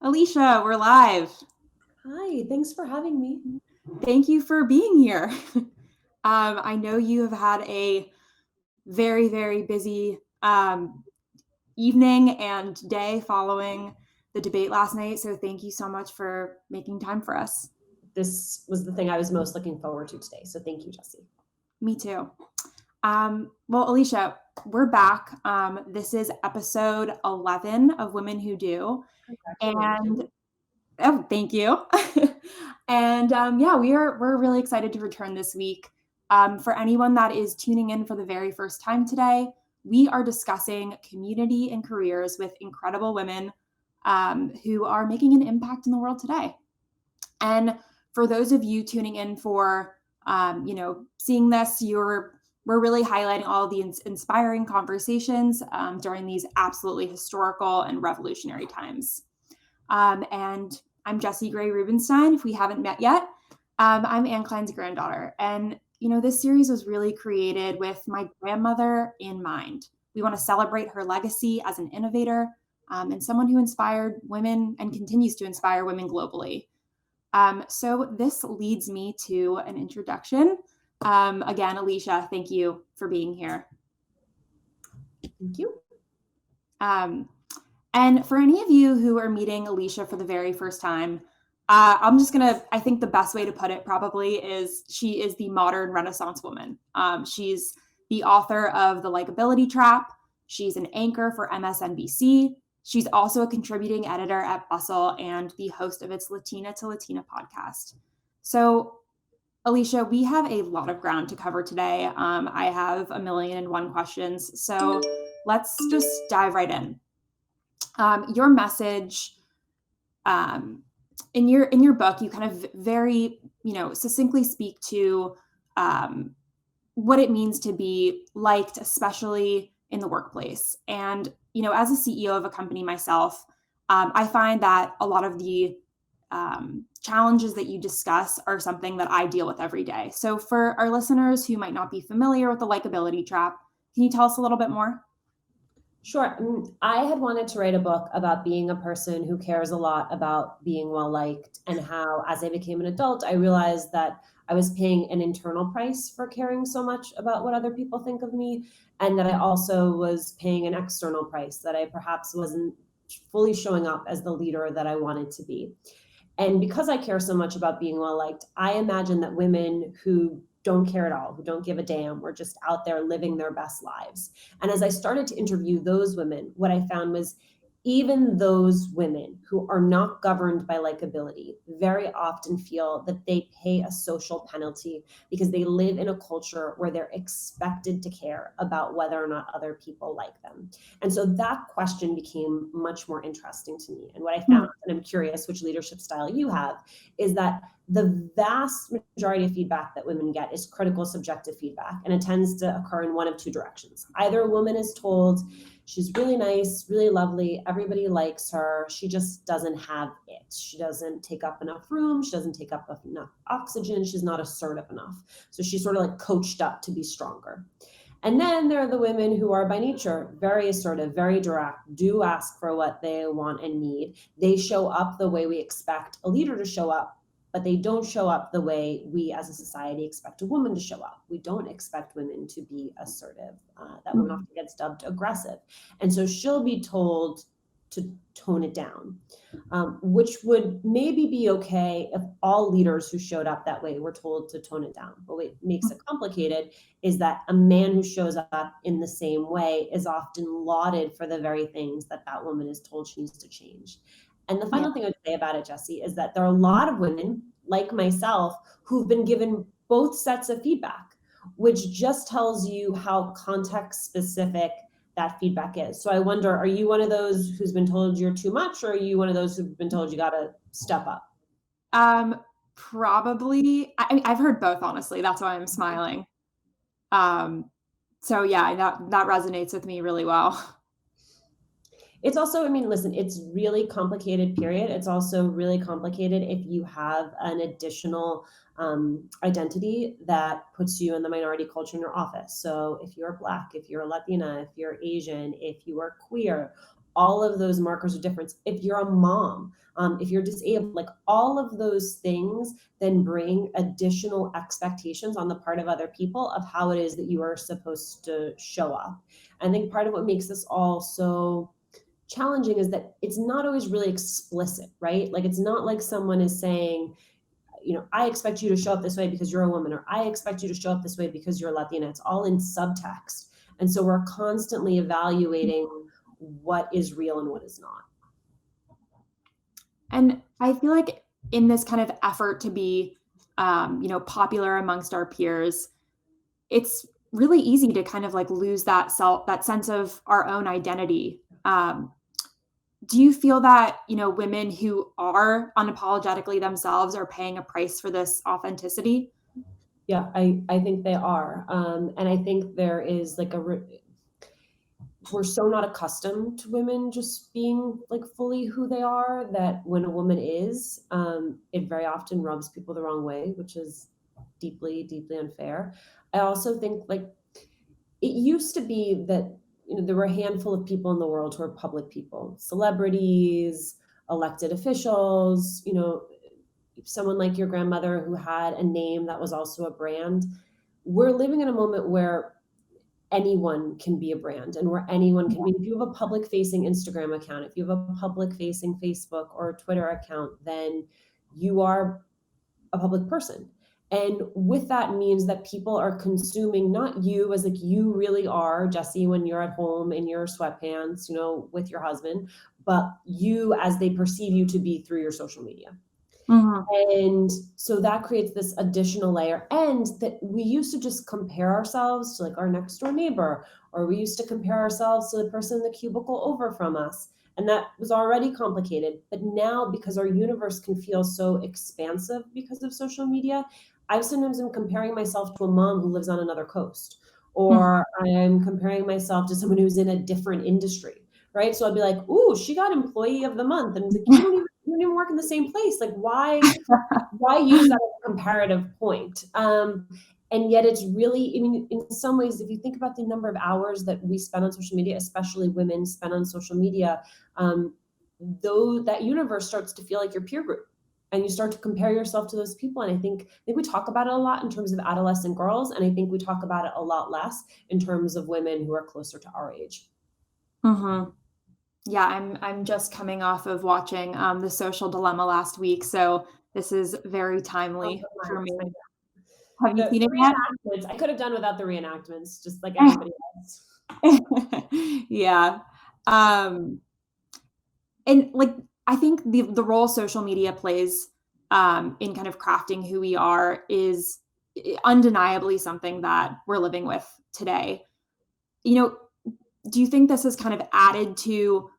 Alicia, we're live. Hi, thanks for having me. Thank you for being here. I know you have had a very, very busy evening and day following the debate last night. So thank you so much for making time for us. This was the thing I was most looking forward to today. So thank you, Jesse. Me too. Well, Alicia, we're back. This is episode 11 of Women Who Do. And Congratulations. oh, thank you. And yeah, we're really excited to return this week. For anyone that is tuning in for the very first time today, we are discussing community and careers with incredible women who are making an impact in the world today. And for those of you tuning in for, seeing this, we're really highlighting all of the inspiring conversations during these absolutely historical and revolutionary times. And I'm Jessie Gray Rubenstein, if we haven't met yet. I'm Anne Klein's granddaughter. And, this series was really created with my grandmother in mind. We want to celebrate her legacy as an innovator and someone who inspired women and continues to inspire women globally. So this leads me to an introduction. Again, Alicia, thank you for being here. Thank you. Um, And for any of you who are meeting Alicia for the very first time, I think the best way to put it probably is she is the modern Renaissance woman. She's the author of The Likeability Trap. She's an anchor for MSNBC. She's also a contributing editor at Bustle and the host of its Latina to Latina podcast. So, Alicia, we have a lot of ground to cover today. I have a million and one questions. So let's just dive right in. Your message in your book, you kind of very succinctly speak to what it means to be liked, especially in the workplace. And as a CEO of a company myself, I find that a lot of the challenges that you discuss are something that I deal with every day. So for our listeners who might not be familiar with the likability trap, can you tell us a little bit more? Sure. I had wanted to write a book about being a person who cares a lot about being well liked, and how, as I became an adult, I realized that I was paying an internal price for caring so much about what other people think of me, and that I also was paying an external price, that I perhaps wasn't fully showing up as the leader that I wanted to be. And because I care so much about being well liked, I imagine that women who don't care at all, who don't give a damn, were just out there living their best lives. And as I started to interview those women, what I found was even those women who are not governed by likability very often feel that they pay a social penalty because they live in a culture where they're expected to care about whether or not other people like them. And so that question became much more interesting to me. And what I found, and I'm curious which leadership style you have, is that the vast majority of feedback that women get is critical subjective feedback, and it tends to occur in one of two directions. Either a woman is told, she's really nice, really lovely, everybody likes her, she just doesn't have it. She doesn't take up enough room, she doesn't take up enough oxygen, she's not assertive enough. So she's sort of like coached up to be stronger. And then there are the women who are by nature very assertive, very direct, do ask for what they want and need. They show up the way we expect a leader to show up, but they don't show up the way we as a society expect a woman to show up. We don't expect women to be assertive. That woman often gets dubbed aggressive. And so she'll be told to tone it down, which would maybe be okay if all leaders who showed up that way were told to tone it down. But what makes it complicated is that a man who shows up in the same way is often lauded for the very things that that woman is told she needs to change. And the final thing I'd say about it, Jesse, is that there are a lot of women like myself who've been given both sets of feedback, which just tells you how context specific that feedback is. So I wonder, are you one of those who's been told you're too much, or are you one of those who've been told you got to step up? Probably. I've heard both, honestly. That's why I'm smiling. So yeah, that resonates with me really well. It's also, I mean, listen, it's really complicated, period. It's also really complicated if you have an additional identity that puts you in the minority culture in your office. So if you're Black, if you're Latina, if you're Asian, if you are queer, all of those markers of difference. If you're a mom, if you're disabled, like all of those things then bring additional expectations on the part of other people of how it is that you are supposed to show up. I think part of what makes this all so challenging is that it's not always really explicit, right? Like it's not like someone is saying, I expect you to show up this way because you're a woman, or I expect you to show up this way because you're Latina. It's all in subtext. And so we're constantly evaluating what is real and what is not. And I feel like in this kind of effort to be, popular amongst our peers, it's really easy to kind of like lose that sense of our own identity. Do you feel that, women who are unapologetically themselves are paying a price for this authenticity? Yeah, I think they are. And I think there is like we're so not accustomed to women just being like fully who they are that when a woman is, it very often rubs people the wrong way, which is deeply, deeply unfair. I also think like it used to be that there were a handful of people in the world who are public people, celebrities, elected officials, someone like your grandmother who had a name that was also a brand. We're living in a moment where anyone can be a brand and where anyone can be. If you have a public facing Instagram account, if you have a public facing Facebook or Twitter account, then you are a public person. And with that means that people are consuming not you as like you really are, Jesse, when you're at home in your sweatpants, with your husband, but you as they perceive you to be through your social media. Mhm. And so that creates this additional layer. And that we used to just compare ourselves to like our next door neighbor, or we used to compare ourselves to the person in the cubicle over from us. And that was already complicated. But now, because our universe can feel so expansive because of social media, I sometimes am comparing myself to a mom who lives on another coast, Mhm. or I'm comparing myself to someone who's in a different industry, right? So I'd be like, ooh, she got employee of the month. And it's like, you don't even work in the same place. Like, why use that as a comparative point? And yet it's really, I mean, in some ways, if you think about the number of hours that we spend on social media, especially women spend on social media, though that universe starts to feel like your peer group, and you start to compare yourself to those people. And I think we talk about it a lot in terms of adolescent girls, and I think we talk about it a lot less in terms of women who are closer to our age. Mhm. Yeah, I'm just coming off of watching, The Social Dilemma last week, so this is very Oh, timely for me. my Have you seen The it yet? reenactments, I could have done without the reenactments, just like everybody else. Yeah. Um, and, like, I think the role social media plays, in kind of crafting who we are is undeniably something that we're living with today. You know, do you think this has kind of added to,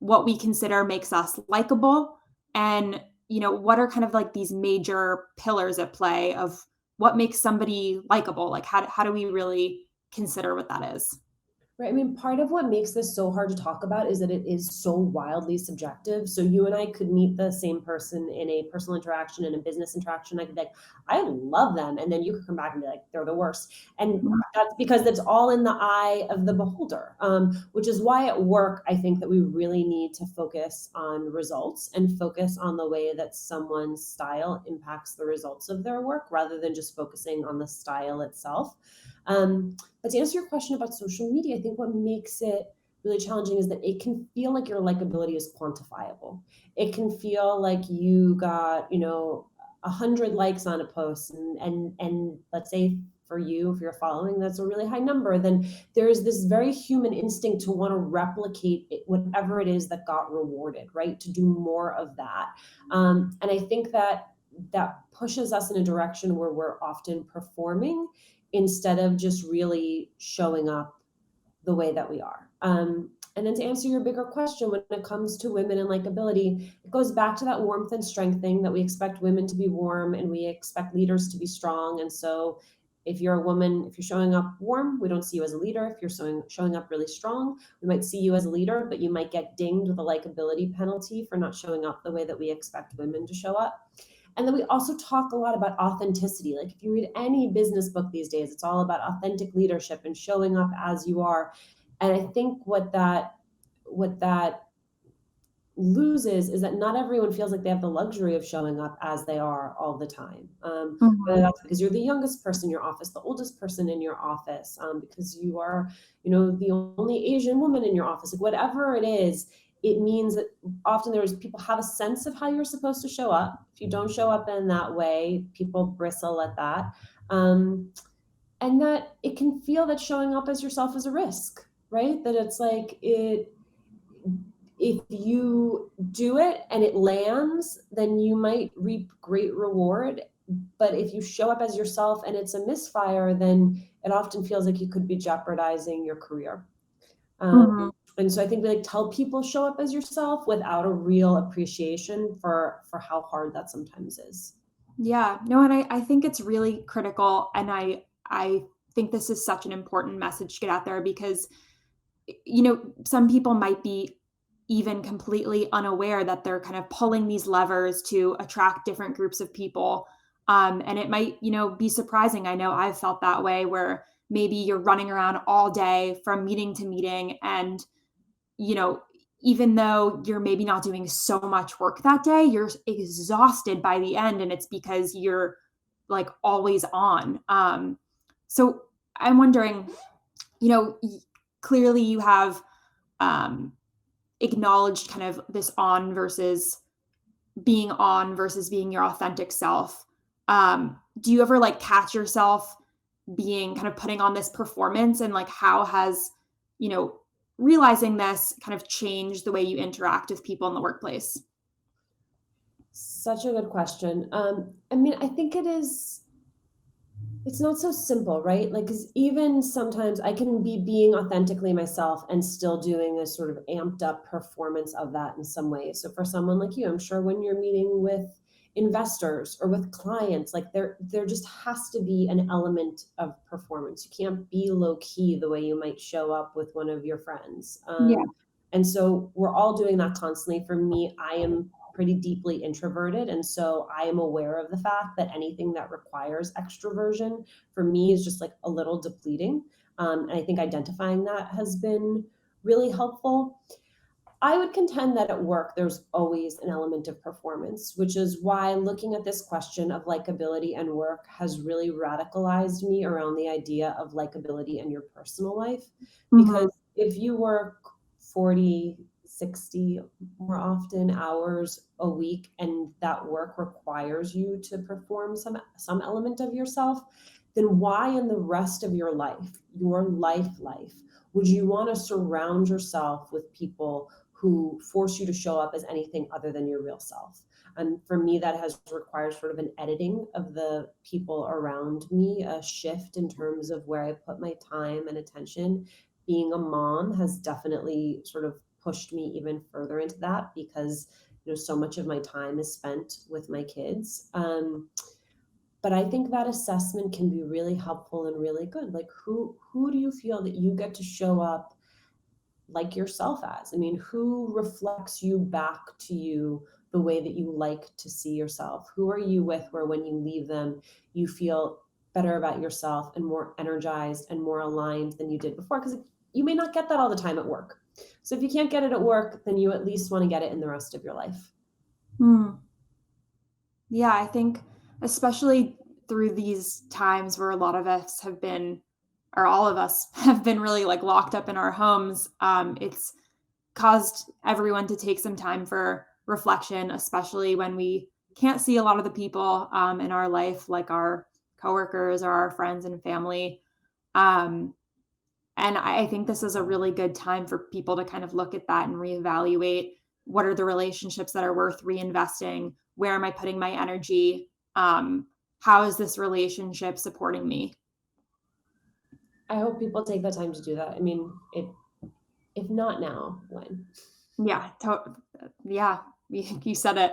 what we consider makes us likable? And, what are kind of like these major pillars at play of what makes somebody likable? Like, how do we really consider what that is? Right. I mean, part of what makes this so hard to talk about is that it is so wildly subjective. So you and I could meet the same person in a personal interaction, in a business interaction. I could be like, I love them. And then you could come back and be like, they're the worst. And that's because that's all in the eye of the beholder, which is why at work, I think that we really need to focus on results and focus on the way that someone's style impacts the results of their work rather than just focusing on the style itself. But to answer your question about social media, I think what makes it really challenging is that it can feel like your likability is quantifiable. It can feel like you got, 100 likes on a post, and let's say for you, if you're following, that's a really high number, then there's this very human instinct to want to replicate it, whatever it is that got rewarded, right? To do more of that. And I think that pushes us in a direction where we're often performing instead of just really showing up the way that we are. And then to answer your bigger question, when it comes to women and likability, it goes back to that warmth and strengthening that we expect women to be warm and we expect leaders to be strong. And so if you're a woman, if you're showing up warm, we don't see you as a leader. If you're showing up really strong, we might see you as a leader, but you might get dinged with a likability penalty for not showing up the way that we expect women to show up. And then we also talk a lot about authenticity. Like if you read any business book these days, it's all about authentic leadership and showing up as you are. And I think what that loses is that not everyone feels like they have the luxury of showing up as they are all the time. Whether Mhm. that's because you're the youngest person in your office, the oldest person in your office, because you are, the only Asian woman in your office, like whatever it is, it means that often there's people have a sense of how you're supposed to show up. If you don't show up in that way, people bristle at that. And that it can feel that showing up as yourself is a risk, right? That it's like if you do it and it lands, then you might reap great reward. But if you show up as yourself and it's a misfire, then it often feels like you could be jeopardizing your career. Um, Mhm. and so I think we like tell people show up as yourself without a real appreciation for how hard that sometimes is. Yeah, no, and I think it's really critical, and I think this is such an important message to get out there because, some people might be even completely unaware that they're kind of pulling these levers to attract different groups of people. And it might, be surprising. I know I've felt that way where maybe you're running around all day from meeting to meeting and you know, even though you're maybe not doing so much work that day, you're exhausted by the end, and it's because you're like always on. So I'm wondering, clearly you have um, acknowledged kind of this on versus being your authentic self. Do you ever like catch yourself being kind of putting on this performance and like how has, you know, realizing this kind of changed the way you interact with people in the workplace? Such a good question. I mean, I think it's not so simple, right? Like, because even sometimes I can be being authentically myself and still doing a sort of amped up performance of that in some ways. So for someone like you, I'm sure when you're meeting with investors or with clients, like there just has to be an element of performance. You can't be low key the way you might show up with one of your friends. Yeah. And so we're all doing that constantly. For me, I am pretty deeply introverted. And so I am aware of the fact that anything that requires extroversion for me is just like a little depleting. And I think identifying that has been really helpful. I would contend that at work, there's always an element of performance, which is why looking at this question of likability and work has really radicalized me around the idea of likability in your personal life. Mhm. Because if you work 40, 60 more often hours a week and that work requires you to perform some element of yourself, then why in the rest of your life, would you want to surround yourself with people who force you to show up as anything other than your real self? And for me, that has required sort of an editing of the people around me, a shift in terms of where I put my time and attention. Being a mom has definitely sort of pushed me even further into that because so much of my time is spent with my kids. But I think that assessment can be really helpful and really good. Like who do you feel that you get to show up like yourself as? I mean, who reflects you back to you the way that you like to see yourself? Who are you with where when you leave them, you feel better about yourself and more energized and more aligned than you did before? Because you may not get that all the time at work. So if you can't get it at work, then you at least want to get it in the rest of your life. Mm. Yeah, I think especially through these times where a lot of us have been, or all of us have been really like locked up in our homes, it's caused everyone to take some time for reflection, especially when we can't see a lot of the people in our life, like our coworkers or our friends and family. Um, and I think this is a really good time for people to kind of look at that and reevaluate what are the relationships that are worth reinvesting? Where am I putting my energy? How is this relationship supporting me? I hope people take the time to do that. I mean, if not now, when? Yeah, yeah, you said it.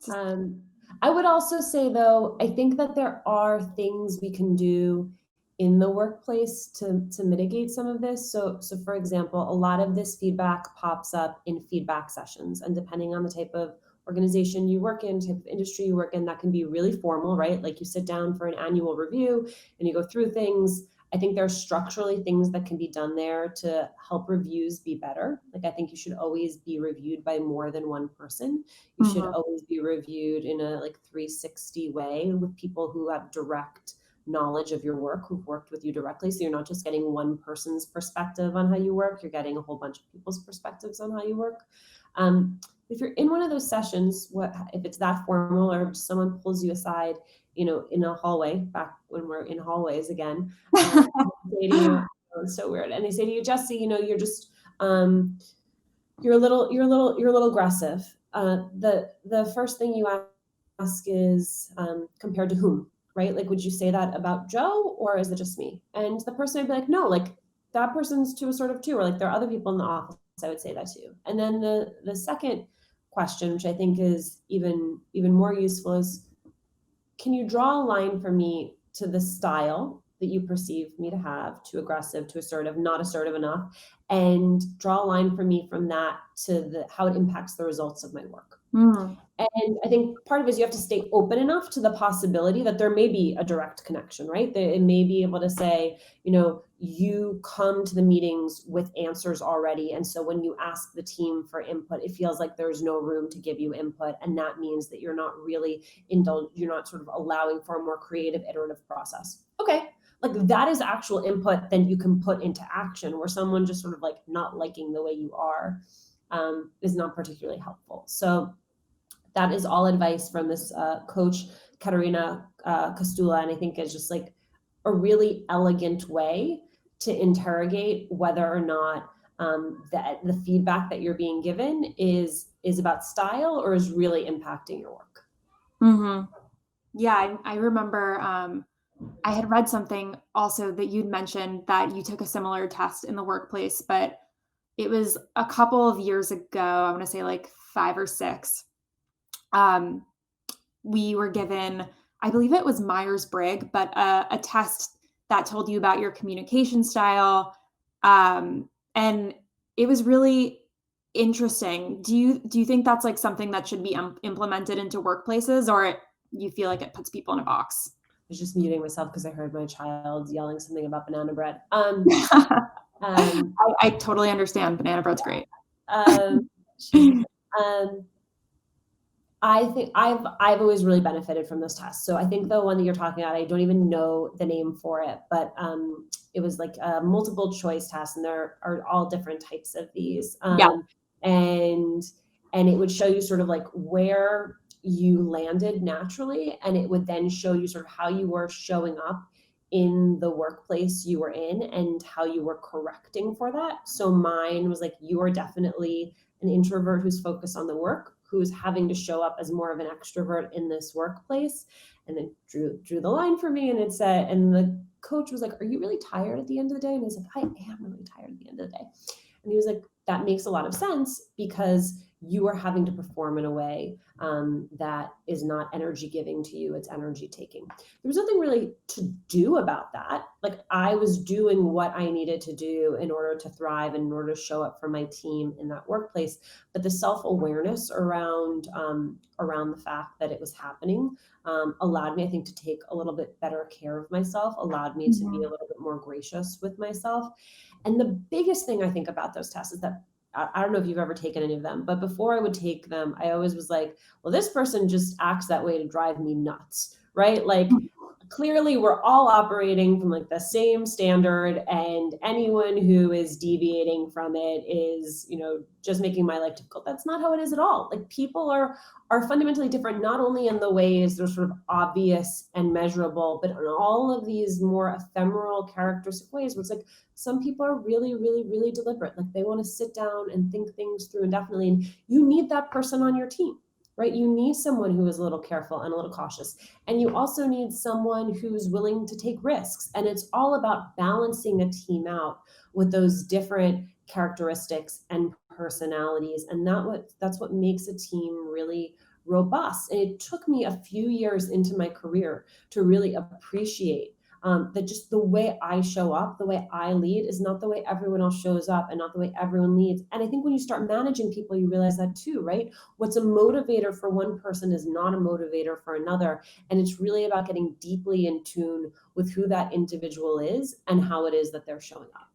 Just- Um, I would also say, though, I think that there are things we can do in the workplace to mitigate some of this. So for example, a lot of this feedback pops up in feedback sessions, and depending on the type of organization you work in, type of industry you work in, that can be really formal, right? Like you sit down for an annual review and you go through things. I think there are structurally things that can be done there to help reviews be better. Like, I think you should always be reviewed by more than one person. You should Mhm. always be reviewed in a like 360 way with people who have direct knowledge of your work, who've worked with you directly. So you're not just getting one person's perspective on how you work, you're getting a whole bunch of people's perspectives on how you work. If you're in one of those sessions, what if it's that formal or someone pulls you aside, in a hallway, back when we're in hallways again, say to you, oh, it's so weird. And they say to you, Jesse, you're just, you're a little aggressive. The first thing you ask is, compared to whom, right? Like, would you say that about Joe, or is it just me? And the person would be like, no, like that person's too assertive too, or like there are other people in the office. I would say that too. And then the second question, which I think is even more useful, is, can you draw a line for me to the style that you perceive me to have, too aggressive, too assertive, not assertive enough, and draw a line for me from that to how it impacts the results of my work. Mm. And I think part of it is you have to stay open enough to the possibility that there may be a direct connection, right? That it may be able to say, you come to the meetings with answers already. And so when you ask the team for input, it feels like there's no room to give you input. And that means that you're not really you're not sort of allowing for a more creative, iterative process. Okay. Like, that is actual input then you can put into action, where someone just sort of like not liking the way you are is not particularly helpful. So that is all advice from this coach, Katerina Kostula, and I think is just like a really elegant way to interrogate whether or not that the feedback that you're being given is about style or is really impacting your work. Mhm. Yeah, I remember, I had read something also that you'd mentioned that you took a similar test in the workplace, but it was a couple of years ago, I wanna say like 5 or 6. Um, we were given, I believe it was Myers-Briggs, but a test that told you about your communication style, and it was really interesting. Do you think that's, like, something that should be, implemented into workplaces, or you feel like it puts people in a box? I was just muting myself because I heard my child yelling something about banana bread. Um, I totally understand, banana bread's great. um, she's I think I've always really benefited from this test. So I think the one that you're talking about, I don't even know the name for it, but it was like a multiple choice test, and there are all different types of these. Yeah. And it would show you sort of like where you landed naturally, and it would then show you sort of how you were showing up in the workplace you were in and how you were correcting for that. So mine was like, you are definitely an introvert who's focused on the work, who's having to show up as more of an extrovert in this workplace. And then drew the line for me, and it said, and the coach was like, are you really tired at the end of the day? And I was like, I am really tired at the end of the day. And he was like, that makes a lot of sense, because you are having to perform in a way that is not energy giving to you, it's energy taking. There was nothing really to do about that. Like, I was doing what I needed to do in order to thrive and in order to show up for my team in that workplace. But the self-awareness around the fact that it was happening allowed me, I think, to take a little bit better care of myself, allowed me to be a Mhm. little bit more gracious with myself. And the biggest thing I think about those tests is that I don't know if you've ever taken any of them, but before I would take them, I always was like, well, this person just acts that way to drive me nuts, right? Like, clearly we're all operating from like the same standard, and anyone who is deviating from it is, just making my life difficult. That's not how it is at all. Like, people are fundamentally different, not only in the ways they're sort of obvious and measurable, but in all of these more ephemeral characteristic ways where it's like, some people are really, really, really deliberate. Like, they want to sit down and think things through indefinitely. And you need that person on your team, right? You need someone who is a little careful and a little cautious. And you also need someone who's willing to take risks. And it's all about balancing a team out with those different characteristics and personalities. And that's what makes a team really robust. And it took me a few years into my career to really appreciate that just the way I show up, the way I lead is not the way everyone else shows up and not the way everyone leads. And I think when you start managing people, you realize that too, right? What's a motivator for one person is not a motivator for another. And it's really about getting deeply in tune with who that individual is and how it is that they're showing up.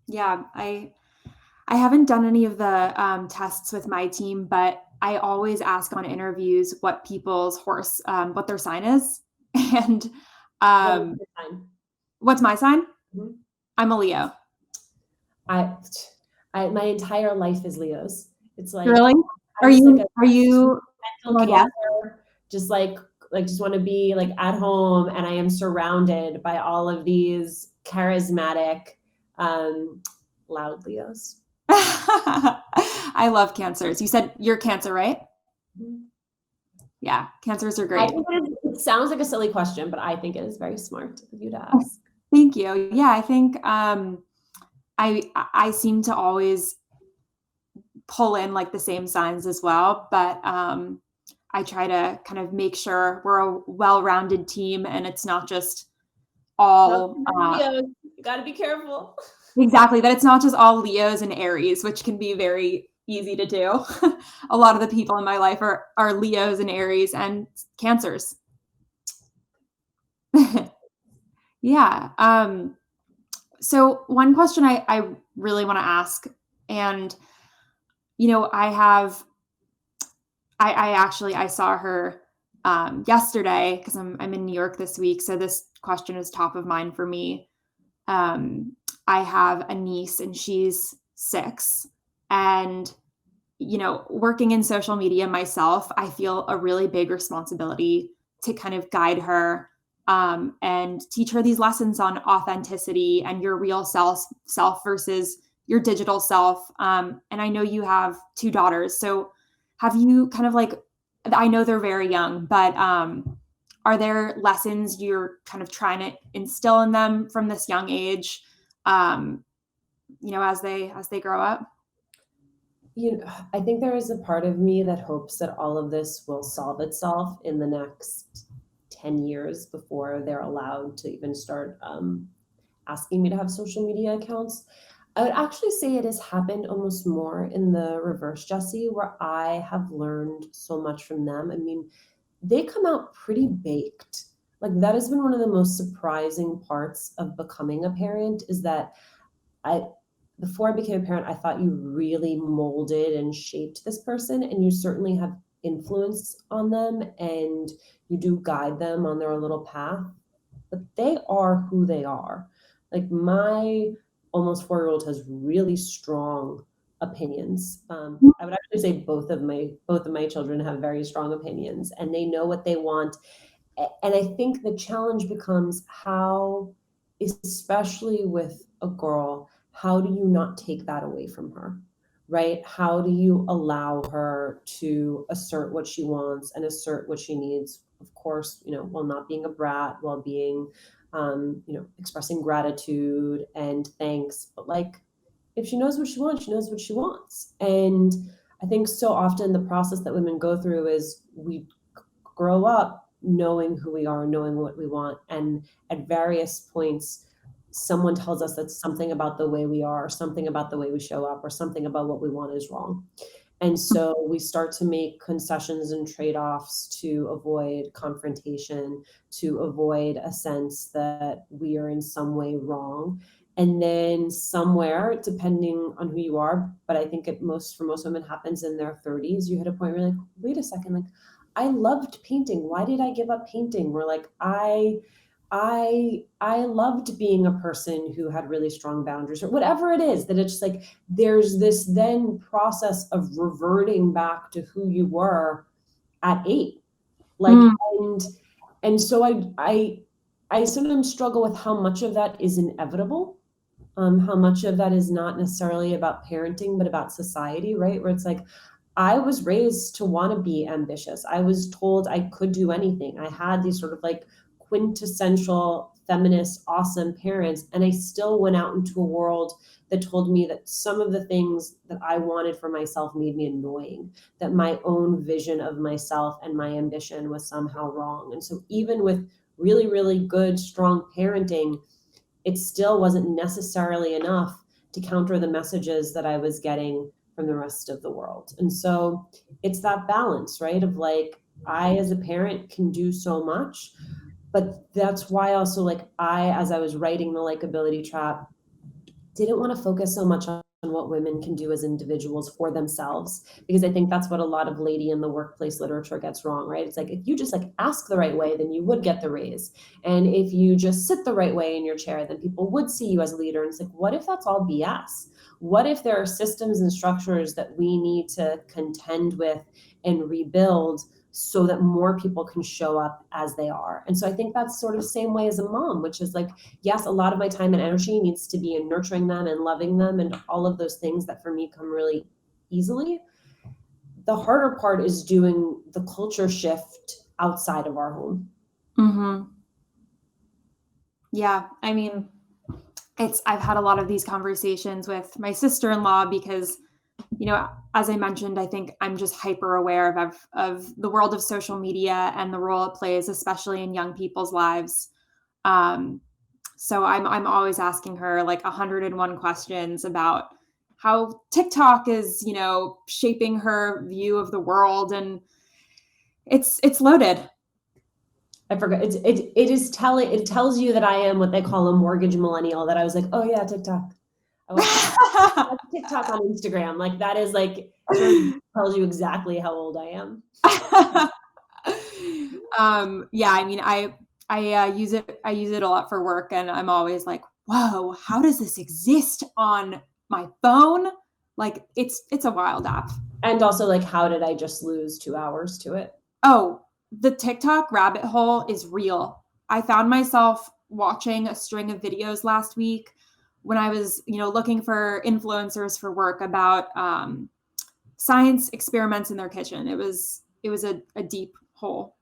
Yeah, I haven't done any of the tests with my team, but I always ask on interviews what people's what their sign is. And What is um, your time? what's my sign? Mhm. I'm a Leo. I, my entire life is Leos. It's like Really? I'm just like a Are you, mental yeah. Cancer, just just want to be like at home, and I am surrounded by all of these charismatic, loud Leos. I love cancers. You said you're Cancer, right? Mhm. Yeah, cancers are I great. think it sounds like a silly question, but I think it is very smart of you to ask. Thank you. Yeah, I think I seem to always pull in like the same signs as well, but I try to kind of make sure we're a well-rounded team and it's not just Not all too many Leos. You got to be careful. exactly that it's not just all Leos and Aries, which can be very easy to do. A lot of the people in my life are Leos and Aries and Cancers. Yeah. So one question I really want to ask, and I have I actually I saw her yesterday because I'm in New York this week, so this question is top of mind for me. Um, I have a niece and she's 6, and working in social media myself, I feel a really big responsibility to kind of guide her and teach her these lessons on authenticity and your real self versus your digital self. And I know you have 2 daughters, so have you kind of like, I know they're very young, but are there lessons you're kind of trying to instill in them from this young age, um, as they grow up? I think there is a part of me that hopes that all of this will solve itself in the next 10 years before they're allowed to even start asking me to have social media accounts. I would actually say it has happened almost more in the reverse, Jesse, where I have learned so much from them. I mean, they come out pretty baked. Like that has been one of the most surprising parts of becoming a parent is that I before I became a parent, I thought you really molded and shaped this person, and you certainly have influence on them and you do guide them on their little path, but they are who they are. Like my almost 4-year-old has really strong opinions. I would actually say both of my children have very strong opinions, and they know what they want. And I think the challenge becomes how, especially with a girl, how do you not take that away from her? Right? How do you allow her to assert what she wants and assert what she needs? Of course, while not being a brat, while being, expressing gratitude and thanks. But like, if she knows what she wants, she knows what she wants. And I think so often the process that women go through is we grow up knowing who we are, knowing what we want. And at various points, someone tells us that something about the way we are, something about the way we show up, or something about what we want is wrong. And so we start to make concessions and trade offs to avoid confrontation, to avoid a sense that we are in some way wrong. And then somewhere, depending on who you are, but I think for most women happens in their 30s, you hit a point where you're like, wait a second, like I loved painting. Why did I give up painting? Where like I loved being a person who had really strong boundaries or whatever it is that it's just like there's this then process of reverting back to who you were at 8. Like Mm. and and so I sometimes struggle with how much of that is inevitable, how much of that is not necessarily about parenting, but about society, right? Where it's like, I was raised to want to be ambitious. I was told I could do anything. I had these sort of like quintessential feminist, awesome parents. And I still went out into a world that told me that some of the things that I wanted for myself made me annoying, that my own vision of myself and my ambition was somehow wrong. And so even with really, really good, strong parenting, it still wasn't necessarily enough to counter the messages that I was getting from the rest of the world. And so it's that balance, right? Of like, I as a parent can do so much, but that's why also like as I was writing the likability trap, didn't want to focus so much on what women can do as individuals for themselves, because I think that's what a lot of lady in the workplace literature gets wrong, right? It's like, if you just like ask the right way, then you would get the raise. And if you just sit the right way in your chair, then people would see you as a leader. And it's like, what if that's all BS? What if there are systems and structures that we need to contend with and rebuild so that more people can show up as they are? And so I think that's sort of the same way as a mom, which is like, yes, a lot of my time and energy needs to be in nurturing them and loving them and all of those things that for me come really easily. The harder part is doing the culture shift outside of our home. Mm-hmm. Yeah. I mean, I've had a lot of these conversations with my sister-in-law because, as I mentioned, I think I'm just hyper aware of the world of social media and the role it plays, especially in young people's lives. Um, so I'm always asking her like 101 questions about how TikTok is, shaping her view of the world, and it's loaded. I forgot. It tells you that I am what they call a mortgage millennial, that I was like, oh yeah, TikTok. I watch TikTok on Instagram. Like that is like, sort of tells you exactly how old I am. Yeah, I mean, I use it. I use it a lot for work, and I'm always like, "Whoa, how does this exist on my phone?" Like, it's a wild app. And also, like, how did I just lose 2 hours to it? Oh, the TikTok rabbit hole is real. I found myself watching a string of videos last week when I was, looking for influencers for work about science experiments in their kitchen. It was a deep hole.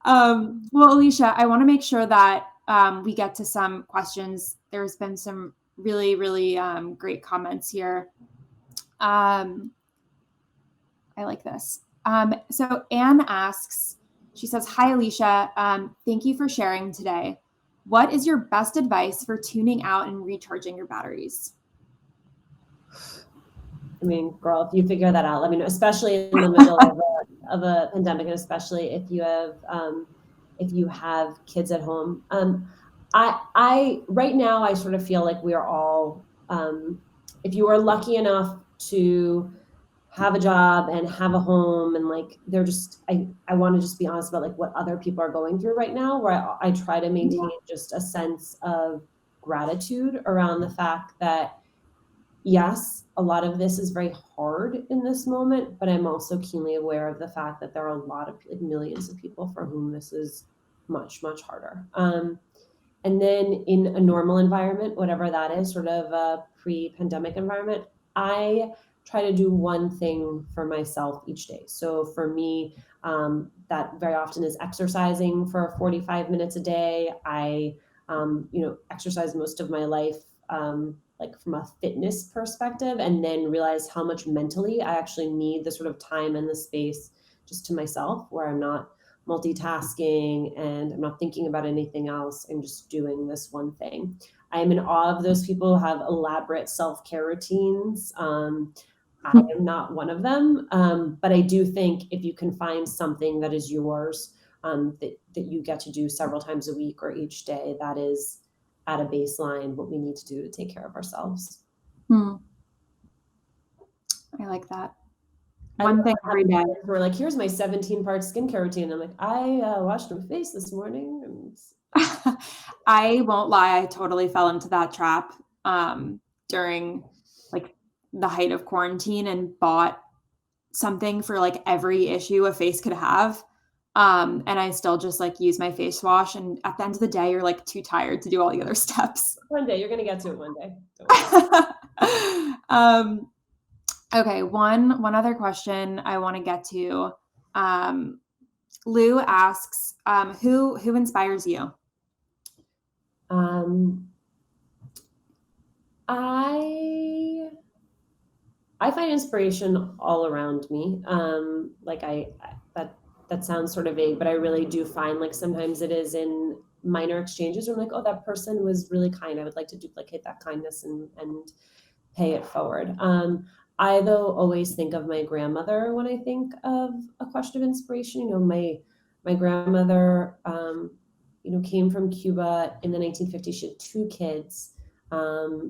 Well, Alicia, I want to make sure that we get to some questions. There's been some really, really great comments here. I like this. So Anne asks, she says, "Hi, Alicia. Thank you for sharing today. What is your best advice for tuning out and recharging your batteries?" I mean, girl, if you figure that out, let me know, especially in the middle of a pandemic, and especially if you have kids at home. I right now, I sort of feel like we are all, if you are lucky enough to have a job and have a home, and like they're just, I want to just be honest about like what other people are going through right now, where I try to maintain just a sense of gratitude around the fact that, yes, a lot of this is very hard in this moment, but I'm also keenly aware of the fact that there are a lot of, like, millions of people for whom this is much, much harder. And then in a normal environment, whatever that is, sort of a pre-pandemic environment, I try to do one thing for myself each day. So for me, that very often is exercising for 45 minutes a day. I, exercise most of my life, like from a fitness perspective, and then realize how much mentally I actually need the sort of time and the space just to myself, where I'm not multitasking and I'm not thinking about anything else. I'm just doing this one thing. I'm in awe of those people who have elaborate self-care routines. I am not one of them, but I do think if you can find something that is yours, that you get to do several times a week or each day, that is at a baseline what we need to do to take care of ourselves. I like that. One thing every day. We're like, here's my 17-part skincare routine. I'm like, I washed my face this morning. And I won't lie, I totally fell into that trap during like the height of quarantine and bought something for like every issue a face could have. And I still just like use my face wash. And at the end of the day, you're like too tired to do all the other steps. One day, you're going to get to it one day. Okay, one other question I want to get to. Lou asks, who inspires you? I find inspiration all around me. Like that sounds sort of vague, but I really do find like sometimes it is in minor exchanges where I'm like, oh, that person was really kind. I would like to duplicate that kindness and pay it forward. I though always think of my grandmother when I think of a question of inspiration. My grandmother, came from Cuba in the 1950s. She had 2 kids.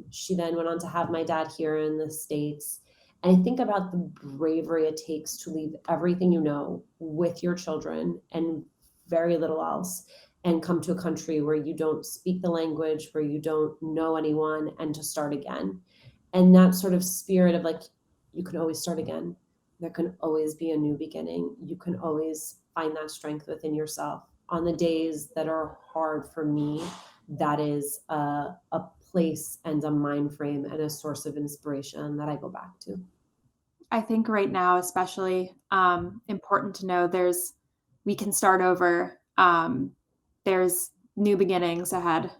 She then went on to have my dad here in the States. And I think about the bravery it takes to leave everything you know with your children and very little else and come to a country where you don't speak the language, where you don't know anyone, and to start again. And that sort of spirit of like, you can always start again. There can always be a new beginning. You can always find that strength within yourself. On the days that are hard for me, that is a place and a mind frame and a source of inspiration that I go back to. I think right now, especially important to know we can start over. There's new beginnings ahead.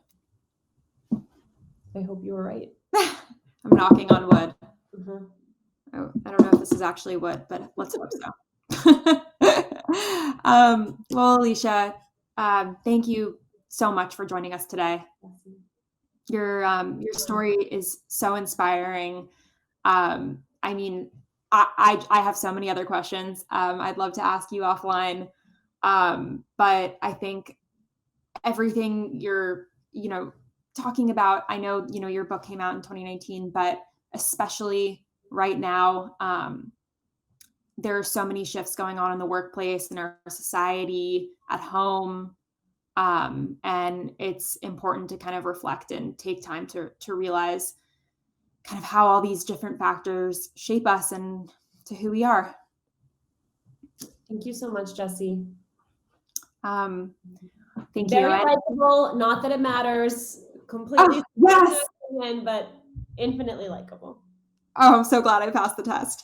I hope you were right. I'm knocking on wood. Mm-hmm. Oh, I don't know if this is actually wood, but let's hope so. Well, Alicia, thank you so much for joining us today. Your story is so inspiring. I mean, I have so many other questions. I'd love to ask you offline. But I think everything you're, talking about, I know, your book came out in 2019, but especially right now, there are so many shifts going on in the workplace, in our society, at home. And it's important to kind of reflect and take time to realize kind of how all these different factors shape us and to who we are. Thank you so much, Jessie. Thank Very you. likable. Not that it matters. Completely. Yes. But infinitely likable. Oh, I'm so glad I passed the test.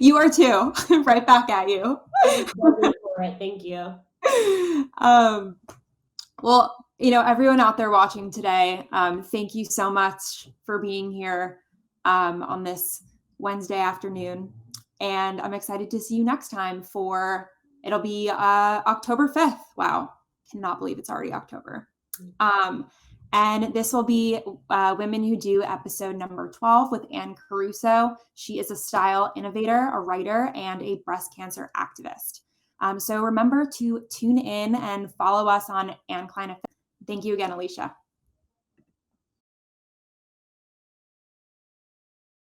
You are too. Right back at you. Thank you. Well, everyone out there watching today, thank you so much for being here on this Wednesday afternoon. And I'm excited to see you next time it'll be October 5th. Wow. Cannot believe it's already October. And this will be Women Who Do episode number 12 with Anne Caruso. She is a style innovator, a writer, and a breast cancer activist. So remember to tune in and follow us on Anne Klein. Thank you again, Alicia.